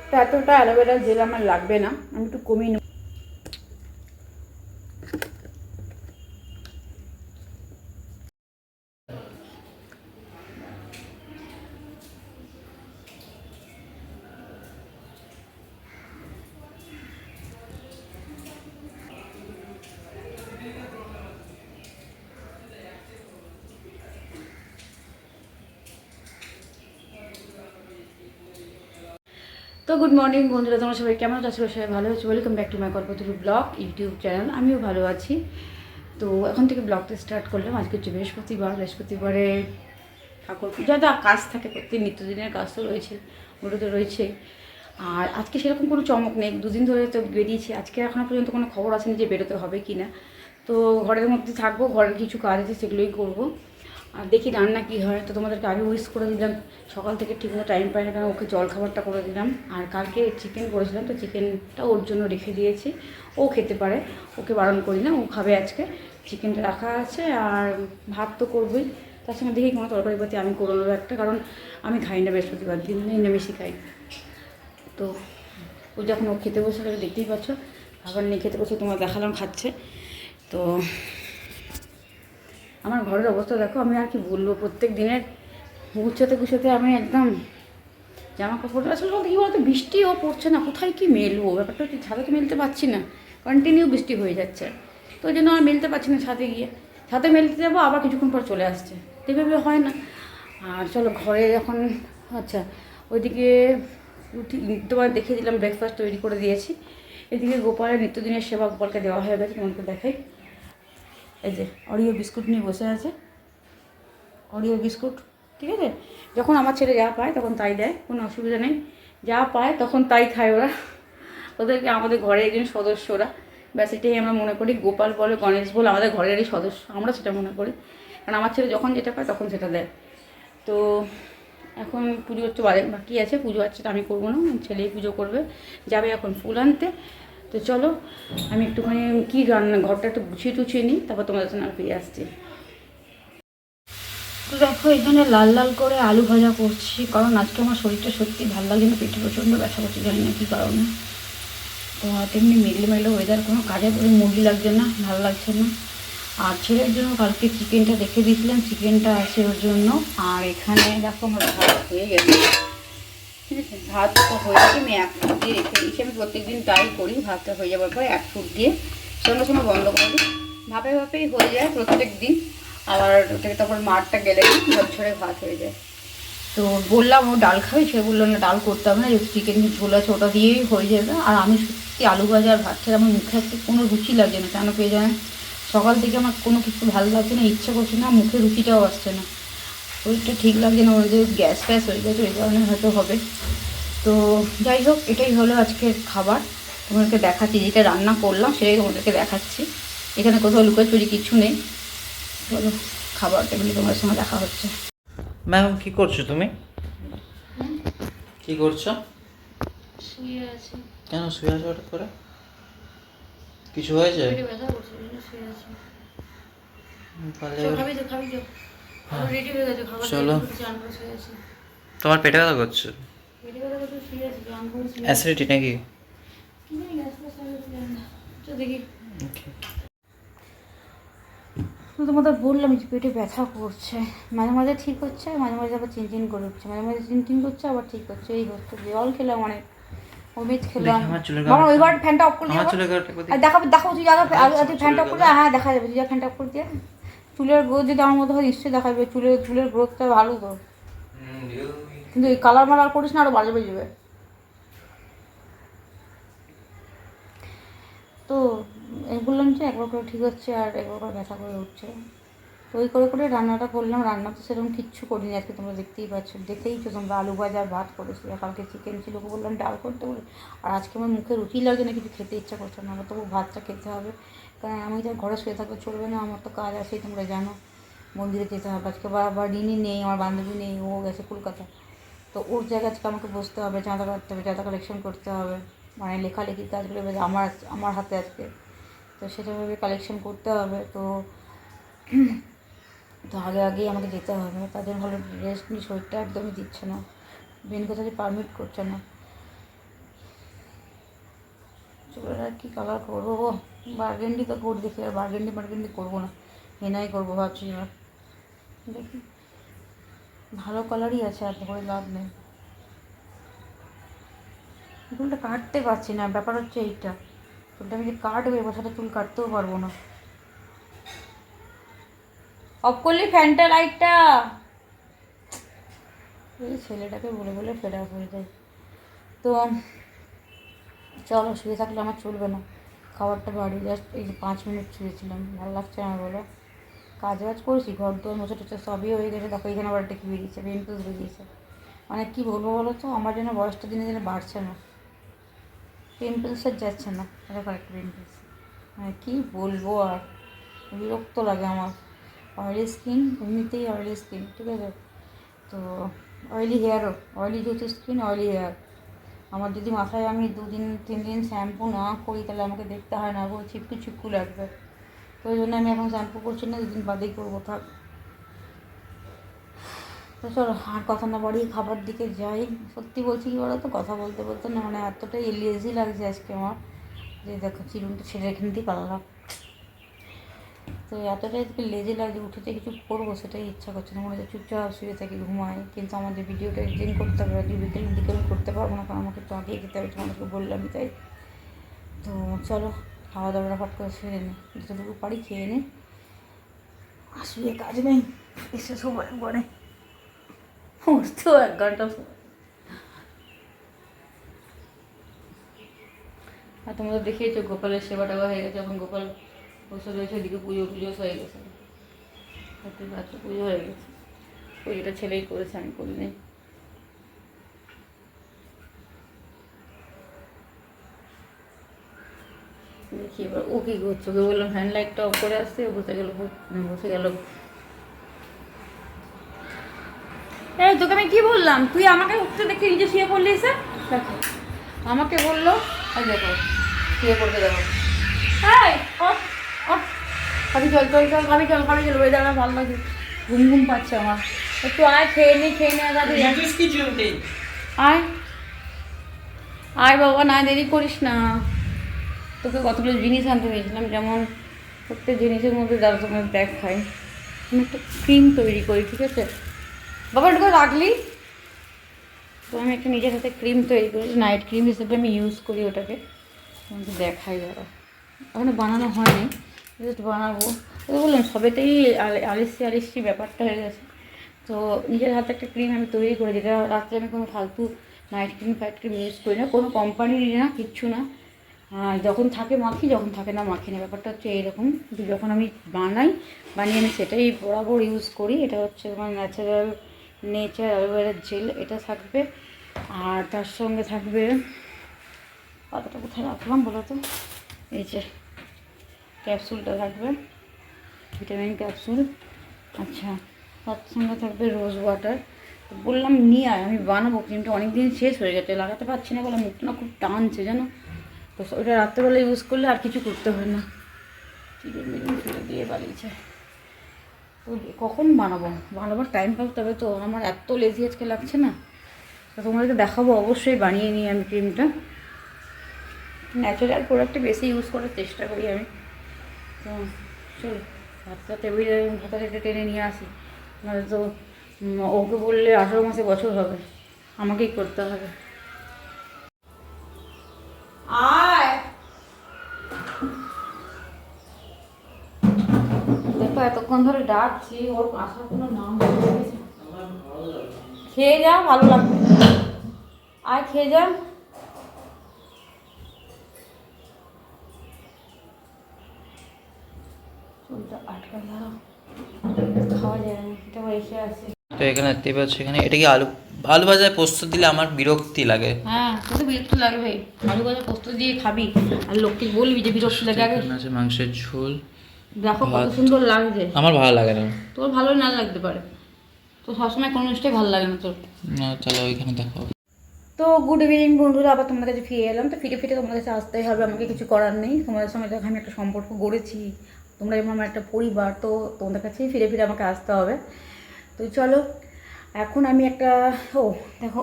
তো এতটা aloe vera gel আমার লাগবে না, আমি একটু কমিয়ে নেব। তো গুড মর্নিং বন্ধুরা, তোমরা সবাই কেমন আছো? সবাই ভালো আছো? Welcome back to my Kalpataru blog YouTube channel. আমিও ভালো আছি। তো এখন থেকে ব্লগটা স্টার্ট করলাম। আজকে হচ্ছে বৃহস্পতিবারে ঠাকুর পূজা, যা কাজ থাকে প্রত্যেক নিত্যদিনের কাজ তো রয়েছে, ওটা তো রয়েছে। আর আজকে সেরকম কোনো চমক নেই, দুদিন ধরে তো বেরিয়েছি। আজকে এখনও পর্যন্ত কোনো খবর আসেনি যে বেরোতে হবে কি না। তো ঘরের মধ্যে থাকবো, ঘরের কিছু কাজ আছে সেগুলোই করবো। আর দেখি রান্না কী হয়। তো তোমাদেরকে আগে উইশ করে দিলাম, সকাল থেকে ঠিকমতো টাইম পাই না, কারণ ওকে জল খাবারটা করে দিলাম। আর কালকে চিকেন করেছিলাম, তো চিকেনটা ওর জন্য রেখে দিয়েছি, ও খেতে পারে, ওকে বারণ করি না, ও খাবে আজকে। চিকেনটা রাখা আছে, আর ভাত তো করবোই, তার সঙ্গে দেখি কোনো তরকারি পাতি আমি করে নেবো একটা, কারণ আমি খাই না বৃহস্পতিবার দিন, নিরামিষই খাই। তো ও যখন ও খেতে বসে গেলে দেখতেই পাচ্ছ, খাবার নিয়ে খেতে বসে তোমার দেখালাম খাচ্ছে। তো আমার ঘরের অবস্থা দেখো, আমি আর কি বলবো, প্রত্যেক দিনের গুছোতে আমি একদম জামা কাপড় আসলে বলতে কী বলতো, বৃষ্টিও পড়ছে না, কোথায় কি মেলবো, ব্যাপারটা হচ্ছে ছাদে তো মেলতে পারছি না, কন্টিনিউ বৃষ্টি হয়ে যাচ্ছে। তো ওই জন্য আর মেলতে পারছি না ছাদে গিয়ে, ছাদে মেলতে যাবো আবার কিছুক্ষণ পর চলে আসছে, এভাবে হয় না। আর চলো ঘরে এখন, আচ্ছা ওইদিকে তোমার দেখিয়ে দিলাম, ব্রেকফাস্ট তৈরি করে দিয়েছি। এদিকে গোপালের নিত্যদিনের সেবা গোপালকে দেওয়া হয়ে গেছে, তোমাকে দেখাই। এই যে অরিও বিস্কুট নিয়ে বসে আছে, অরিও বিস্কুট, ঠিক আছে। যখন আমার ছেলে যা পায় তখন তাই দেয়, কোনো অসুবিধা নেই, যা পায় তখন তাই খায় ওরা, ওদেরকে আমাদের ঘরের একজন সদস্যরা, ব্যাস এটাই আমরা মনে করি। গোপাল বলে গণেশ বলে আমাদের ঘরেরই সদস্য, আমরা সেটা মনে করি, কারণ আমার ছেলে যখন যেটা পায় তখন সেটা দেয়। তো এখন পুজো হচ্ছে বাকি আছে, পুজো আছে আমি করবো না, ছেলেই পুজো করবে, যাবে এখন ফুল আনতে। তো চলো আমি একটুখানি কী রান্না ঘরটা একটু গুছিয়ে টুছিয়ে নিই, তারপর তোমাদের জন্য ফিরে আসছি। তো দেখো এখানে লাল লাল করে আলু ভাজা করছি, কারণ আজকে আমার শরীরটা সত্যি ভালো লাগে না, পেটে প্রচণ্ড ব্যথা করছে, জানি না কী কারণে। তো তেমনি মেঘলে ওয়েদার, কোনো কাজে করে মুডি লাগছে না, ভালো লাগছে না। আর ছেলের জন্য কালকে চিকেনটা রেখে দিয়েছিলাম, চিকেনটা আছে ওর জন্য। আর এখানে দেখো আমার ভাত হয়ে গেছে, ঠিক আছে, ভাতটা হয়ে গেছে, আমি এক ফুট দিয়ে রেখে দিয়েছি। আমি প্রত্যেকদিন তাই করি, ভাতটা হয়ে যাওয়ার পরে এক ফুট দিয়ে সঙ্গে সঙ্গে বন্ধ করে দিই, ভাপেই হয়ে যায় প্রত্যেক দিন। আবার ওটাকে তারপর মাঠটা গেলে ঝরঝরে ভাত হয়ে যায়। তো বললাম ও ডাল খাবে, সে বললো না ডাল করতে হবে না, যেহেতু চিকেন ঝোল আছে ওটা দিয়েই হয়ে যাবে। আর আমি সত্যি আলু ভাজা আর ভাত খেলে আমার মুখে আজকে কোনো রুচি লাগছে না, কেন পেয়ে যায়, সকাল থেকে আমার কোনো কিছু ভালো লাগছে না, ইচ্ছা করছে না, মুখে রুচিটাও আসছে না, শরীরটা ঠিক লাগছে না, ওই যে গ্যাস ফ্যাস হয়ে গেছে, ওই কারণে হয়তো হবে। তো যাই হোক, এটাই হলো আজকের খাবার, তোমাদেরকে দেখাচ্ছি, যেটা রান্না করলাম সেটাই তোমাদেরকে দেখাচ্ছি। এখানে কোথাও লুকোচুরি কিছু নেই, চলো খাবার টেবিলে তোমাদের সঙ্গে দেখা হচ্ছে। ম্যাম কি করছো তুমি? কি করছো? শুয়ে আছি। কেন শুয়ে আছো হঠাৎ করে? কিছু হয়েছে? পেটে ব্যথা করছে, ওই জন্য শুয়ে আছি। তাহলে চল খাবি তো রেডি হয়ে গেছে, খাবার চলো। রেডি করে চান করে শুয়ে আছি। তোমার পেটে ব্যথা করছে? পেটে ব্যথা করছে, শুয়ে আছি, চান করে শুয়ে আছি। অ্যাসিডিটি নাকি? নেই, গ্যাস ফ্যাস হয়েছে জানি না। তো দেখি, তো তোমাদের বললাম যে পেটে ব্যথা করছে, মাঝে মাঝে ঠিক হচ্ছে, মাঝে মাঝে আবার চিনচিন করে উঠছে, মাঝে মাঝে চিনচিন করছে আবার ঠিক হচ্ছে, এই হচ্ছে। জল খেলাম অনেক, অমিত খেলাম। বাবা ওইবার ফ্যানটা অফ করে দিয়ে দেখাবো তুই আগে, তুই ফ্যানটা অফ করে, হ্যাঁ দেখা যাবে, তুই যা ফ্যানটা অফ করে দিয়ে। চুলের গ্রোথ যদি আমার মতো হয় নিশ্চয়ই দেখা যাবে, চুলের গ্রোথটা ভালো তো, কিন্তু এই কালার মালার করিস না, আরও বাজে যাবে। তো বললাম যে একবার করে ঠিক হচ্ছে আর একবার করে ব্যথা করে উঠছে। তো ওই করে রান্নাটা করলাম, রান্না তো সেরকম কিচ্ছু করিনি আজকে, তোমরা দেখতেইছো তোমরা, আলু ভাজা আর ভাত করেছি, আর কালকে চিকেন ছিল, ওকে বললাম ডাল করতে বলে। আর আজকে আমার মুখে রুচি লাগছে না, কিছু খেতে ইচ্ছা করছে না, আমার তবু ভাতটা খেতে হবে, কারণ আমি তো ঘরে শুয়ে থাকলে চলবে না, আমার তো কাজ আছেই, তোমরা জানো, মন্দিরে যেতে হবে আজকে, আবার রিনি নেই, আমার বান্ধবী নেই, ও গেছে কলকাতা। তো ওর জায়গায় আজকে আমাকে বসতে হবে, চাঁদা কাটতে হবে, চাঁদা কালেকশন করতে হবে, মানে লেখালেখির কাজগুলো আমার হাতে আজকে, তো সেটাভাবে কালেকশন করতে হবে। তো আগেই আমাকে যেতে হবে, তাদের ভালো রেস্ট নিয়ে, শরীরটা একদমই দিচ্ছে না, মেন কথা যে পারমিট করছে না। চুলের আর কী কালার করবো গো, বার্গেন্ডি তো করে দেখি, আর বার্গেন্ডি করবো না, হেনাই করবো ভাবছি এবার। দেখি ভালো কালারই আছে, আর করে লাভ নেই। চুলটা কাটতে পারছি না, ব্যাপার হচ্ছে এইটা, চুলটা আমি যে কাটবো এবার সাথে চুল কাটতেও পারবো না। অফ করলি ফ্যানটা, লাইটটা। এই ছেলেটাকে বলে বলে ফেরা হয়ে যায়। তো চলো, শুয়ে থাকলে আমার চলবে না, খাবারটা বাড়ি জাস্ট এই 5 মিনিট শুয়েছিলাম, ভালো লাগছে না বলো। কাজ বাজ করেছি, ঘর দোর মোছা টোছা সবই হয়ে গেছে, দেখো এখানে আবার একটা কি বেরিয়েছে, পিম্পলস বেরিয়েছে। মানে কী বলবো বলো তো, আমার জন্য বয়সটা দিনে দিনে বাড়ছে না, পিম্পলস আর যাচ্ছে না, এরকম একটা পিম্পলস। মানে কী বলবো, আর বিরক্ত লাগে আমার। অয়েলি স্কিন, এমনিতেই অয়েলি স্কিন, ঠিক আছে, তো অয়েলি হেয়ারও, অয়েলি যেহেতু স্কিন, অয়েলি হেয়ার। আমার যদি মাথায় আমি 2-3 দিন শ্যাম্পু না করি তাহলে আমাকে দেখতে হয় না, পুরো ছিপকু ছিপকু লাগবে। তো ওই জন্য আমি এখন শ্যাম্পু করছি না, 2 দিন বাদেই করবো, থাক। তো চলো আর কথা না বাড়িয়ে খাবার দিকে যাই। সত্যি বলছি কি বলো তো, কথা বলতে বলতে না মানে এতটাই লেজি লাগছে আজকে আমার, যে দেখো চিরুনটা ছেড়ে এখান দিয়ে পালালাম। তো এতটাই লেজি লাগছে, উঠেতে কিছু করবো সেটাই ইচ্ছা করছে না, মনে হচ্ছে চুপচাপ শুয়ে থাকি, ঘুমাই। কিন্তু আমাদের ভিডিওটা এডিটিং করতে হবে, আজকে বিকেলের দিকে আমি করতে পারবো না, কারণ আমাকে একটু আগে খেতে হবে, তোমাদেরকে বললামই তাই। তো চলো খাওয়া দাওয়াটা ফট করে সেরে নিই, যতটুকু পারি খেয়ে নিই, আর শুয়ে কাজ নেই, এসে সময় পরে উঠতেও 1 ঘন্টা সময়। আর তোমরা দেখিয়েছো গোপালের সেবা টেবা হয়ে গেছে, এখন গোপাল বসে রয়েছে, ওদিকে পুজো টুজো হয়ে গেছে, পুজো হয়ে গেছে, পুজোটা ছেলেই করেছে, আমি করিনি। দেখি এবার ও কী করছো, ওকে বললাম ফ্যান লাইটটা অফ করে আসতে, বসে গেল। এই তোকে আমি কি বললাম, তুই আমাকে উঠতে দেখে নিজে শুয়ে পড়লি, এসে দেখো আমাকে বললো, আর দেখো শুয়ে পড়তে দেখো। হ্যাঁ খাবি চল ওয়েদার আমার ভালো লাগে, ঘুম ঘুম পাচ্ছে আমার, একটু আয় খেয়ে নি আর আয় আয় বাবা, না দেরি করিস না। তোকে কতগুলো জিনিস আনতে দিয়েছিলাম, যেমন প্রত্যেক জিনিসের মধ্যে দাদা তোমার দেখাই, আমি একটা ক্রিম তৈরি করি, ঠিক আছে বাবা, এটুকু রাখলি। তো আমি একটা নিজের হাতে ক্রিম তৈরি করি, নাইট ক্রিম হিসেবে আমি ইউজ করি ওটাকে, তোমাকে দেখাই দাদা। এখনো বানানো হয়নি, জাস্ট বানাবো। তো বললাম সবেতেই আলিসি ব্যাপারটা হয়ে গেছে। তো নিজের হাতে একটা ক্রিম আমি তৈরি করে, যেটা রাত্রে আমি কোনো ফালতু নাইট ক্রিম ইউজ করি না, কোনো কোম্পানির না, কিচ্ছু না। যখন থাকে মাখি, যখন থাকে না মাখি না, ব্যাপারটা হচ্ছে এইরকম। কিন্তু যখন আমি বানিয়ে আমি সেটাই বরাবর ইউজ করি। এটা হচ্ছে আমার নেচার অ্যালোভেরা জেল, এটা থাকবে। আর তার সঙ্গে থাকবে, পাতাটা কোথায় রাখলাম বলো তো, এই যে ক্যাপসুলটা থাকবে, ভিটামিন ক্যাপসুল। আচ্ছা, তার সঙ্গে থাকবে রোজ ওয়াটার। বললাম নিয়ে আয়, আমি বানাবো, ক্রিমটা অনেক দিন শেষ হয়ে গেছে, লাগাতে পারছি না বলে মুখটা না খুব টানছে জানো। তো ওটা রাত্রেবেলা ইউজ করলে আর কিছু করতে হয় না। চিরুন ফেলে দিয়ে বানিয়েছে, তো কখন বানাবার টাইম পাবো তবে তো। আমার এত লেজি আজকে লাগছে না, তো তোমাদেরকে দেখাবো অবশ্যই বানিয়ে নিই আমি ক্রিমটা। ন্যাচারাল প্রোডাক্টে বেশি ইউজ করার চেষ্টা করি আমি। তো চলো ভাতটা টেবিলে ভাতটা টেনে নিয়ে আসি, নাহলে তো ওকে বললে 18 মাসে বছর হবে, আমাকেই করতে হবে। আয় দেখো এতক্ষণ ধরে ডাকছি, ওর আসার কোনো নাম নেই। খেয়ে যা, ভালো লাগবে, আয় খেয়ে যা। চুলটা আটকা দাও, খাওয়া যায় না, এটা এসে আসে। তো এখানে দেখতেই পাচ্ছ, এখানে এটা কি আলু ভাজায় পোস্ত দিলে আমার বিরক্তি লাগে। হ্যাঁ তোকে বিরক্ত লাগবে, আলু ভাজা পোস্ত দিয়ে খাবি আর লোককে বলবি যে বিরক্ত লাগে। আগে এখানে আছে মাংসের ঝোল, দেখো কত সুন্দর লাগছে। আমার ভালো লাগে না। তোর ভালো না লাগতে পারে, তো সবসময় কোনো জিনিসটাই ভালো লাগে না তোর। না চলো ওইখানে দেখো। তো গুড ইভিনিং বন্ধুরা, আবার তোমাদের কাছে ফিরে এলাম। তো ফিরে তোমাদের কাছে আসতেই হবে, আমাকে কিছু করার নেই। তোমাদের সঙ্গে দেখো আমি একটা সম্পর্ক গড়েছি, তোমরা যেমন আমার একটা পরিবার, তো তোমাদের কাছেই ফিরে আমাকে আসতে হবে। তো চলো এখন আমি একটা, দেখো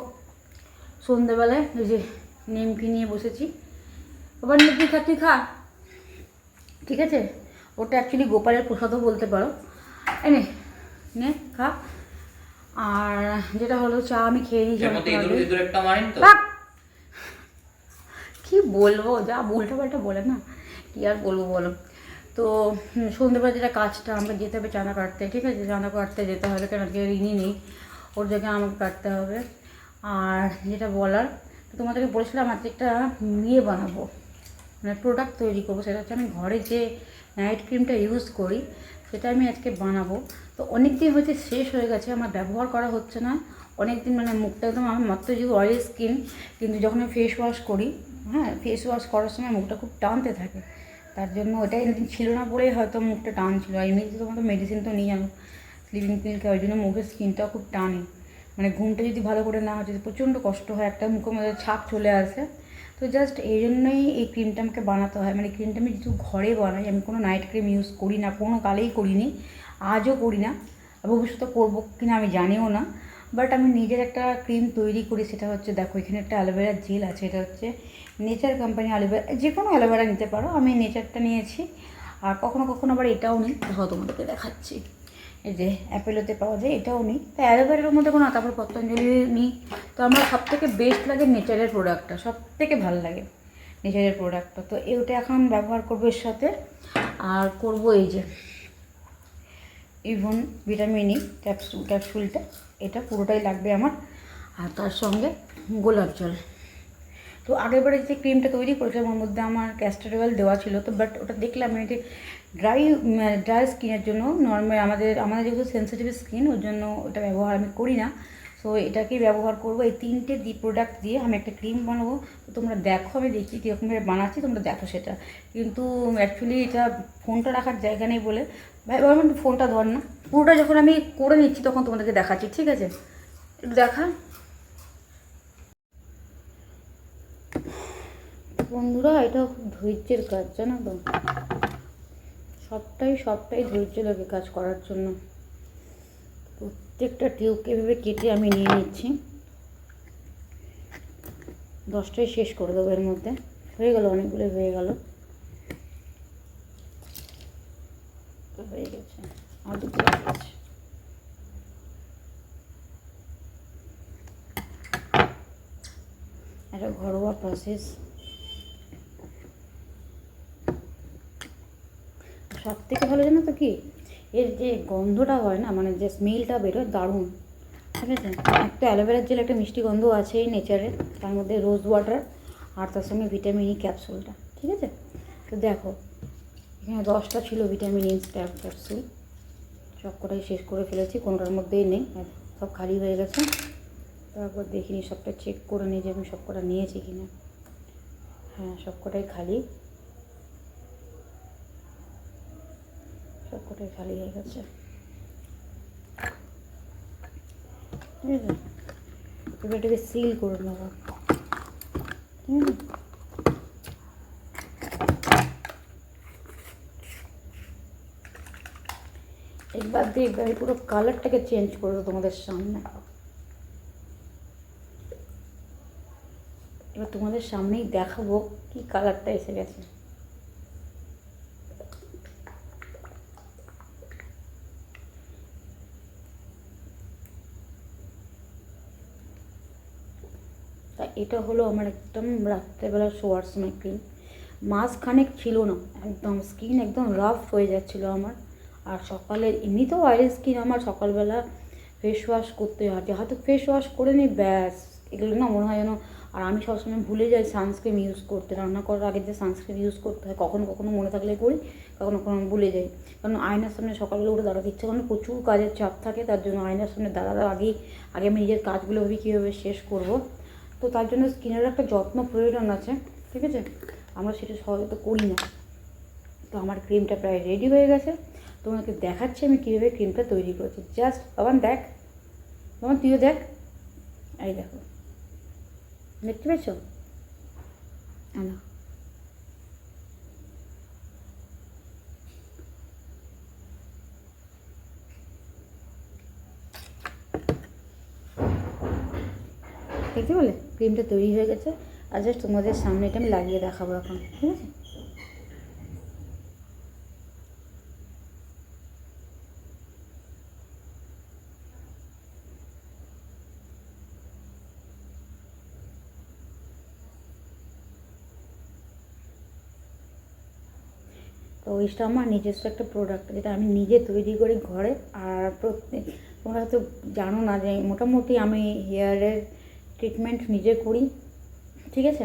সন্ধ্যেবেলায় ওই যে নিমকি নিয়ে বসেছি, এবার তুই খা, তুই খা, ঠিক আছে? ওটা অ্যাকচুয়ালি গোপালের প্রসাদও বলতে পারো। এনে নে খা। আর যেটা হলো চা আমি খেয়ে নিয়েছি অনেকক্ষণ আগে। বাহ! কি বলবো, যা উল্টা পাল্টা বলে না, কি আর বলবো বলো। তো সন্ধ্যেবেলা যেটা কাজটা আমাকে যেতে হবে চাঁদা কাটতে, ঠিক আছে? চাঁদা কাটতে যেতে হবে, কেন আজকে ঋণই নেই, ওর জায়গায় আমাকে কাটতে হবে। আর যেটা বলার, তো তোমাদেরকে বলেছিলাম আজকে একটা ইয়ে বানাবো, মানে প্রোডাক্ট তৈরি করবো। সেটা হচ্ছে আমি ঘরে যে নাইট ক্রিমটা ইউজ করি সেটা আমি আজকে বানাবো। তো অনেক দিন হচ্ছে শেষ হয়ে গেছে, আমার ব্যবহার করা হচ্ছে না অনেক দিন, মানে মুখটা একদম আমার মাত্র যে অয়েল স্কিন, কিন্তু যখন আমি ফেস ওয়াশ করি, হ্যাঁ ফেস ওয়াশ করার সময় মুখটা খুব টানতে থাকে, তার জন্য ওটাই ছিল না বলেই হয়তো মুখটা টান ছিল। আর এমনিতে তোমার তো মেডিসিন তো নিই আমি, স্লিপিং পিল খাই, ওই জন্য মুখের স্কিনটাও খুব টানে, মানে ঘুমটা যদি ভালো করে না হয় যদি প্রচণ্ড কষ্ট হয়, একটা মুখের মধ্যে ছাপ চলে আসে। তো জাস্ট এই জন্যই এই ক্রিমটা আমাকে বানাতে হয়। মানে ক্রিমটা আমি যেহেতু ঘরে বানাই, আমি কোনো নাইট ক্রিম ইউজ করি না, কোনো কালেই করিনি, আজও করি না, ভবিষ্যতে করবো কিনা আমি জানিও না। বাট আমি নিজের একটা ক্রিম তৈরি করি, সেটা হচ্ছে দেখো এখানে একটা অ্যালোভেরা জেল আছে, এটা হচ্ছে নেচার কোম্পানি অ্যালোভেরা, যে কোনো অ্যালোভেরা নিতে পারো, আমি নেচারটা নিয়েছি। আর কখনো কখনো আবার এটাও নিই, দেখো তোমাদেরকে দেখাচ্ছি, এই যে অ্যাপেলোতে পাওয়া যায়, এটাও নিই। তো অ্যালোভেরার মধ্যে কোনো, তারপর পতঞ্জলি নিই। তো আমার সবথেকে বেস্ট লাগে নেচারের প্রোডাক্টটা, সবথেকে ভালো লাগে নেচারের প্রোডাক্টটা। তো এইটা এখন ব্যবহার করবো এর সাথে। আর করবো এই যে ইভন ভিটামিন ই ক্যাপসুলটা, এটা পুরোটাই লাগবে আমার। আর তার সঙ্গে গোলাপ জল। তো আগেরবারে যে ক্রিমটা তৈরি করেছিলাম ওর মধ্যে আমার ক্যাস্টর অয়েল দেওয়া ছিল, তো বাট ওটা দেখলাম যে ড্রাই স্কিনের জন্য, নর্মাল আমাদের যেহেতু সেন্সিটিভ স্কিন, ওর জন্য ওটা ব্যবহার আমি করি না। সো এটাকেই ব্যবহার করবো, এই তিনটে প্রোডাক্ট দিয়ে আমি একটা ক্রিম বানাবো। তো তোমরা দেখো, আমি দেখি কীরকমভাবে বানাচ্ছি, তোমরা দেখো সেটা। কিন্তু অ্যাকচুয়ালি এটা ফোনটা রাখার জায়গা নেই বলে, ভাই বলবেন ফোনটা ধর না, পুরোটা যখন আমি করে নিচ্ছি তখন তোমাদেরকে দেখাচ্ছি, ঠিক আছে? একটু দেখা। বন্ধুরা, এটা খুব ধৈর্যের কাজ, জানো তো, সবটাই ধৈর্য লাগে কাজ করার জন্য। প্রত্যেকটা টিউবকে এভাবে কেটে আমি নিয়ে নিচ্ছি, 10টাই শেষ করে দেবো এর মধ্যে। হয়ে গেল, অনেকগুলো হয়ে গেল, হয়ে গেছে, আর দুটো আছে। একটা ঘরোয়া প্রসেস। সব থেকে ভালো জানো তো কি, এর যে গন্ধটা হয় না, মানে যে স্মেলটা বেরোয় দারুণ, ঠিক আছে? একটা অ্যালোভেরার জেল, একটা মিষ্টি গন্ধ আছে এই নেচারে, তার মধ্যে রোজ ওয়াটার, আর তার সঙ্গে ভিটামিন ই ক্যাপসুলটা, ঠিক আছে? তো দেখো এখানে 10টা ছিল ভিটামিন ই ক্যাপসুল, সব কটাই শেষ করে ফেলেছি, কোনোটার মধ্যেই নেই, সব খালি হয়ে গেছে। তারপর দেখিনি, সবটা চেক করে নিই যে আমি সব কটা নিয়েছি কিনা। হ্যাঁ, সব কটাই খালি, সব কটাই খালি হয়ে গেছে, ঠিক আছে? এবার এটাকে সিল করে নেবো, ঠিক আছে? একবার দিয়ে একবার পুরো কালারটাকে চেঞ্জ করবো তোমাদের সামনে। এবার তোমাদের সামনেই দেখাবো কি কালারটা এসে গেছে। তা এটা হলো আমার একদম রাত্রেবেলা শোয়ার সময় ক্রিম। মাসখানেক ছিল না, একদম স্কিন একদম রাফ হয়ে যাচ্ছিলো আমার। আর সকালে এমনিতেও অয়েলি স্কিন আমার, সকালবেলা ফেস ওয়াশ করতে হয়, যেহেতু ফেস ওয়াশ করে নিই ব্যাস, এগুলো না মনে হয় যেন। আর আমি সবসময় ভুলে যাই সানস্ক্রিন ইউজ করতে, রান্না করার আগে যে সানস্ক্রিন ইউজ করতে হয়, কখনো কখনো মনে থাকলে করি, কখনো কখনো ভুলে যাই। কারণ আয়নার সামনে সকালবেলা উঠে দাঁড়াতে ইচ্ছে, কারণ প্রচুর কাজের চাপ থাকে, তার জন্য আয়নার সামনে দাঁড়ানোর আগে আমি নিজের কাজগুলো ভাবি কীভাবে শেষ করব। তো তার জন্য স্কিনের একটা যত্ন প্রয়োজন আছে, ঠিক আছে? আমরা সেটা সহজে তো করি না। তো আমার ক্রিমটা প্রায় রেডি হয়ে গেছে, তোমাকে দেখাচ্ছি আমি কীভাবে ক্রিমটা তৈরি করেছি। জাস্ট বাবান দেখ, বাবান তুইও দেখ, এই দেখো, দেখতে পেয়েছ? আনো, দেখতে পেলে ক্রিমটা তৈরি হয়ে গেছে। আর জাস্ট তোমাদের সামনে এটা আমি লাগিয়ে দেখাবো এখন, ঠিক আছে? তো ওইটা আমার নিজস্ব একটা প্রোডাক্ট, যেটা আমি নিজে তৈরি করি ঘরে। আর তোমরা হয়তো জানো না যে মোটামুটি আমি হেয়ারের ট্রিটমেন্ট নিজে করি, ঠিক আছে?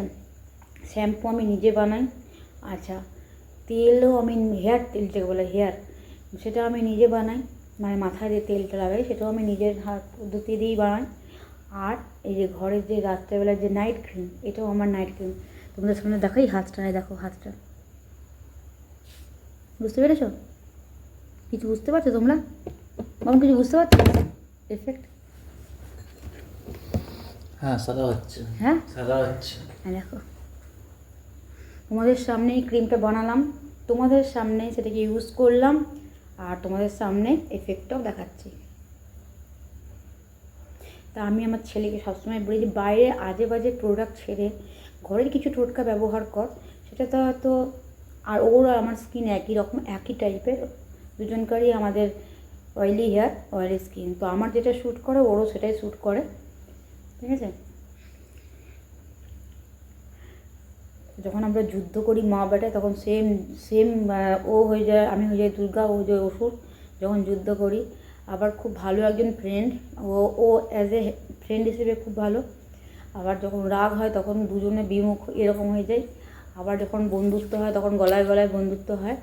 শ্যাম্পু আমি নিজে বানাই। আচ্ছা, তেলও আমি, হেয়ার তেল যেটা বলে হেয়ার, সেটা আমি নিজে বানাই, মানে মাথায় যে তেলটা লাগাই সেটাও আমি নিজের হাত পদ্ধতি দিয়েই বানাই। আর এই যে ঘরের যে রাত্রেবেলার যে নাইট ক্রিম, এটাও আমার নাইট ক্রিম। তোমাদের সামনে দেখাই হাতটা, দেখো হাতটা, বুঝতে পেরেছো? কিছু বুঝতে পারছো তোমরা? আমার কিছু বুঝতে পারছো এফেক্ট? হ্যাঁ, সাদা হচ্ছে। হ্যাঁ, সাদা হচ্ছে। হ্যাঁ, দেখো তোমাদের সামনেই ক্রিমটা বানালাম, তোমাদের সামনে সেটাকে ইউজ করলাম, আর তোমাদের সামনে এফেক্টটাও দেখাচ্ছি। তা আমি আমার ছেলেকে সবসময় বলি যে বাইরে আজে বাজে প্রোডাক্ট ছেড়ে ঘরের কিছু টোটকা ব্যবহার কর। সেটা তো হয়তো, আর ওর আর আমার স্কিন একই রকম, একই টাইপের, দুজনকারই আমাদের অয়েলি হেয়ার, অয়েলি স্কিন। তো আমার যেটা শ্যুট করে ওরও সেটাই শ্যুট করে, ঠিক আছে? যখন আমরা যুদ্ধ করি মা বেটায়, তখন সেম সেম ও হয়ে যায়, আমি হয়ে যাই দুর্গা, ও যে অসুর, যখন যুদ্ধ করি। আবার খুব ভালো একজন ফ্রেন্ড, ও অ্যাজ এ ফ্রেন্ড হিসেবে খুব ভালো। আবার যখন রাগ হয় তখন দুজনে বিমুখ এরকম হয়ে যায়। আবার যখন বন্ধুত্ব হয় তখন গলায় গলায় বন্ধুত্ব হয়।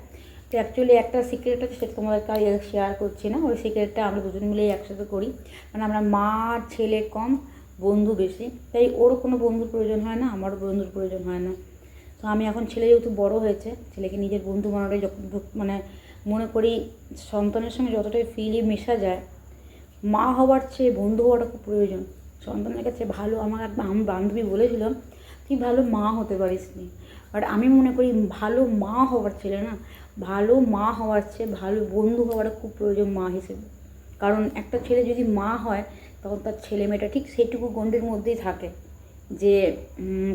তো অ্যাকচুয়ালি একটা সিক্রেট আছে, সেটা তোমাদেরকে শেয়ার করছি না। ওই সিক্রেটটা আমরা দুজন মিলেই একসাথে করি, মানে আমরা মা ছেলে কম, বন্ধু বেশি। তাই ওরও কোনো বন্ধুর প্রয়োজন হয় না, আমারও বন্ধুর প্রয়োজন হয় না। তো আমি এখন ছেলে যেহেতু বড় হয়েছে, ছেলেকে নিজের বন্ধু বানানোটাই মানে মনে করি সন্তানের সঙ্গে যতটাই ফিলি মেশা যায়, মা হওয়ার চেয়ে বন্ধু হওয়াটা খুব প্রয়োজন সন্তানের কাছে। ভালো, আমার বান্ধবী বলেছিলাম তুই ভালো মা হতে পারিস নি, বাট আমি মনে করি ভালো মা হওয়ার ছেলে না, ভালো মা হওয়ার চেয়ে ভালো বন্ধু হওয়াটা খুব প্রয়োজন মা হিসেবে। কারণ একটা ছেলে যদি মা হয় তখন তার ছেলে মেয়েটা ঠিক সেইটুকু গণ্ডের মধ্যেই থাকে যে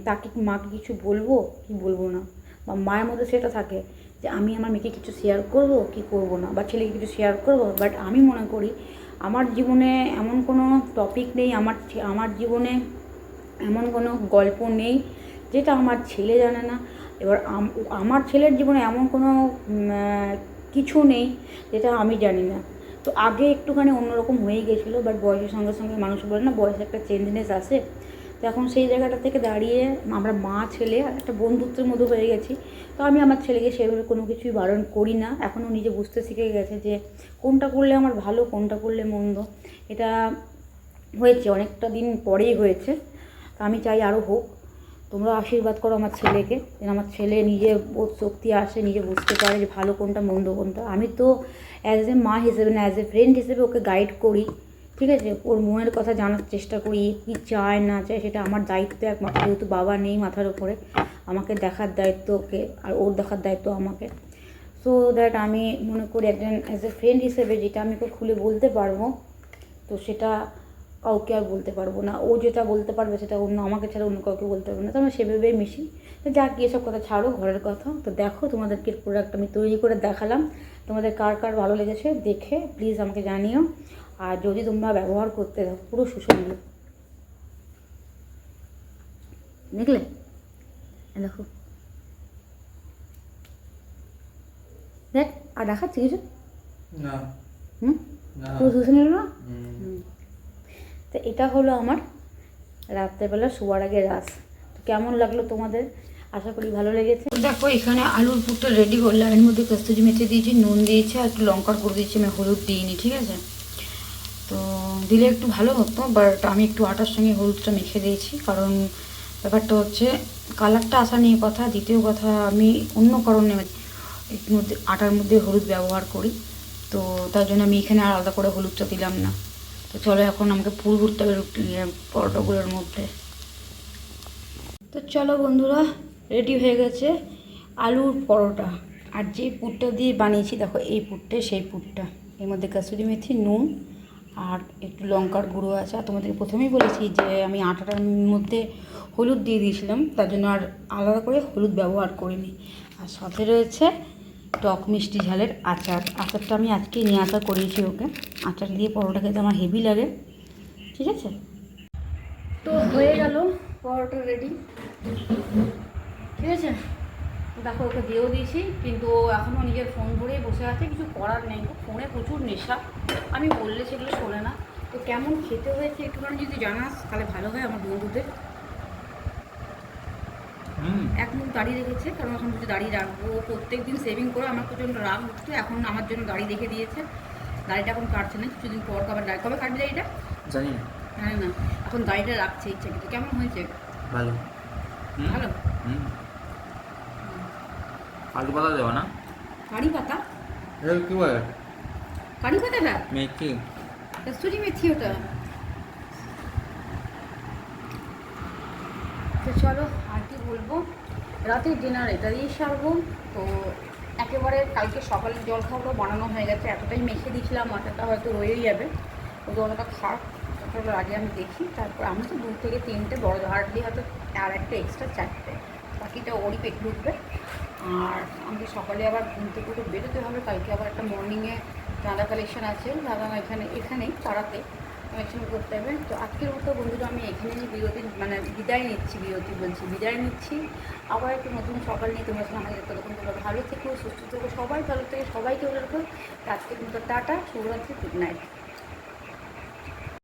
তাকে মাকে কিছু বলবো কি বলবো না, বা মায়ের মধ্যে সেটা থাকে যে আমি আমার মেয়েকে কিছু শেয়ার করবো কি করবো না, বা ছেলেকে কিছু শেয়ার করবো। বাট আমি মনে করি আমার জীবনে এমন কোনো টপিক নেই, আমার জীবনে এমন কোনো গল্প নেই যেটা আমার ছেলে জানে না। এবার আমার ছেলের জীবনে এমন কোনো কিছু নেই যেটা আমি জানি না। তো আগে একটুখানি অন্যরকম হয়ে গেছিলো, বাট বয়সের সঙ্গে সঙ্গে মানুষ বলে না বয়সে একটা চেঞ্জনেস আসে। তো এখন সেই জায়গাটা থেকে দাঁড়িয়ে আমরা মা ছেলে একটা বন্ধুত্বের মধ্যে হয়ে গেছি। তো আমি আমার ছেলেকে সেভাবে কোনো কিছুই বারণ করি না, এখনও নিজে বুঝতে শিখে গেছে যে কোনটা করলে আমার ভালো, কোনটা করলে মন্দ। এটা হয়েছে অনেকটা দিন পরেই হয়েছে, তো আমি চাই আরও হোক। তোমরা আশীর্বাদ করো আমার ছেলেকে, যেন আমার ছেলে নিজে বোধ শক্তি আসে, নিজে বুঝতে পারে যে ভালো কোনটা মন্দ কোনটা। আমি তো অ্যাজ এ মা হিসেবে না, অ্যাজ এ ফ্রেন্ড হিসেবে ওকে গাইড করি, ঠিক আছে? ওর মনের কথা জানার চেষ্টা করি, কী চায় না চায় সেটা আমার দায়িত্ব একমাত্র, যেহেতু বাবা নেই মাথার উপরে, আমাকে দেখার দায়িত্ব ওকে, আর ওর দেখার দায়িত্ব আমাকে। সো দ্যাট আমি মনে করি একজন অ্যাজ এ ফ্রেন্ড হিসেবে যেটা আমি ওকে খুলে বলতে পারবো, তো সেটা কাউকে আর বলতে পারবো না। ও যেটা বলতে পারবে সেটা অন্য, আমাকে ছাড়া অন্য কাউকে বলতে পারবো না। তো আমরা সেভাবেই মিশি। তো যা কি এসব কথা ছাড়ো, ঘরের কথা। তো দেখো তোমাদেরকে প্রোডাক্ট আমি তৈরি করে দেখালাম, তোমাদের কার কার ভালো লেগেছে দেখে প্লিজ আমাকে জানিও। আর যদি তোমরা ব্যবহার করতে দাও, পুরো সুসংহত, দেখলে? দেখো, দেখ, আর দেখাচ্ছি কিছু না। পুরো সুসংহত না। তো এটা হলো আমার রাত্রেবেলা শোয়ার আগে রাস। তো কেমন লাগলো তোমাদের? আশা করি ভালো লেগেছে। দেখো এখানে আলুর পুরটা রেডি করলাম, এর মধ্যে কস্তুরি মেথি দিয়েছি, নুন দিয়েছি, আর একটু লঙ্কার গুঁড়ো দিয়েছি, আমি হলুদ দিইনি, ঠিক আছে? তো দিলে একটু ভালো হতো, বাট আমি একটু আটার সঙ্গে হলুদটা মেখে দিয়েছি, কারণ ব্যাপারটা হচ্ছে কালারটা আসা নিয়ে কথা, দ্বিতীয় কথা আমি অন্য কারণে এর মধ্যে আটার মধ্যে হলুদ ব্যবহার করি, তো তার জন্য আমি এখানে আর আলাদা করে হলুদটা দিলাম না। তো চলো এখন আমাকে পুর ভরতে হবে পরোটাগুলোর মধ্যে। তো চলো বন্ধুরা, রেডি হয়ে গেছে আলুর পরোটা। আর যে পুরটা দিয়ে বানিয়েছি দেখো, এই পুরটা সেই পুরটা, এর মধ্যে কাসুরি মেথি, নুন আর একটু লঙ্কার গুঁড়ো আছে। আর তোমাদের প্রথমেই বলেছি যে আমি আটাটার মধ্যে হলুদ দিয়ে দিয়েছিলাম, তার জন্য আর আলাদা করে হলুদ ব্যবহার করিনি। আর সাথে রয়েছে টক মিষ্টি ঝালের আচার। আচারটা আমি আজকেই নিয়ে আসা করিয়েছি ওকে। আচার দিয়ে পরোটা খেতে আমার হেভি লাগে। ঠিক আছে, তো হয়ে গেল পরোটা রেডি। ঠিক আছে, তো দেখো ওকে দিয়েও দিয়েছি, কিন্তু ও এখনও নিজের ফোন ধরেই বসে আছে। কিছু করার নেই, ফোনে প্রচুর নেশা, আমি বললে সেগুলো শোনে না। তো কেমন খেতে হয়েছে একটুখানি যদি জানাস তাহলে ভালো হয় আমার বন্ধুদের। এক মুখ দাড়ি রেখেছে, কারণ এখন যদি দাড়ি রাখবো, প্রত্যেক দিন সেভিং করে আমার প্রচণ্ড রাগ উঠতো। এখন আমার জন্য দাড়ি রেখে দিয়েছে, দাড়িটা এখন কাটছে না, কিছুদিন পর আবার দাড়ি কবে কাটবে দাড়িটা জানি না। জানি না, এখন দাড়িটা রাখছে ইচ্ছা। কিন্তু কেমন হয়েছে? ভালো। ভালো। আলু পাতা দেওয়া না? কারি পাতা? কি বলে কারি পাতাটা মেথি? কস্তুরি মেথি ওটা। তো চলো আর কি বলবো, রাতের ডিনার এটা দিয়েই সারবো। তো একেবারে কালকে সকালে জলখাবারও বানানো হয়ে গেছে, এতটাই মেখে দিয়েছিলাম আটাটা হয়তো রয়েই যাবে। তো জলটা খাক, ওটার আগে আমি দেখি। তারপর আমি তো 2 থেকে 3টে বড় হার্ডলি হয়তো, আর একটা এক্সট্রা 4টে, বাকিটা ওরই পেট ঢুকবে। আর আমাকে সকালে আবার ঘুম থেকে উঠে বেরোতে হবে, কালকে আবার একটা মর্নিংয়ে চাঁদা কালেকশন আছে দাদা এখানেই পাড়াতে কালেকশন করতে হবে। তো আজকের মতো বন্ধুরা আমি এখানেই বিদায় নিচ্ছি। আবার একটু নতুন সকাল নিয়ে তোমরা সঙ্গে আমাদের ততক্ষণ তোমরা ভালো থেকো, সুস্থ থেকো, সবাই ভালো থেকে সবাইকে ভালো রাখো। আজকের মতো টাটা, শুভরাত্রি, গুড নাইট।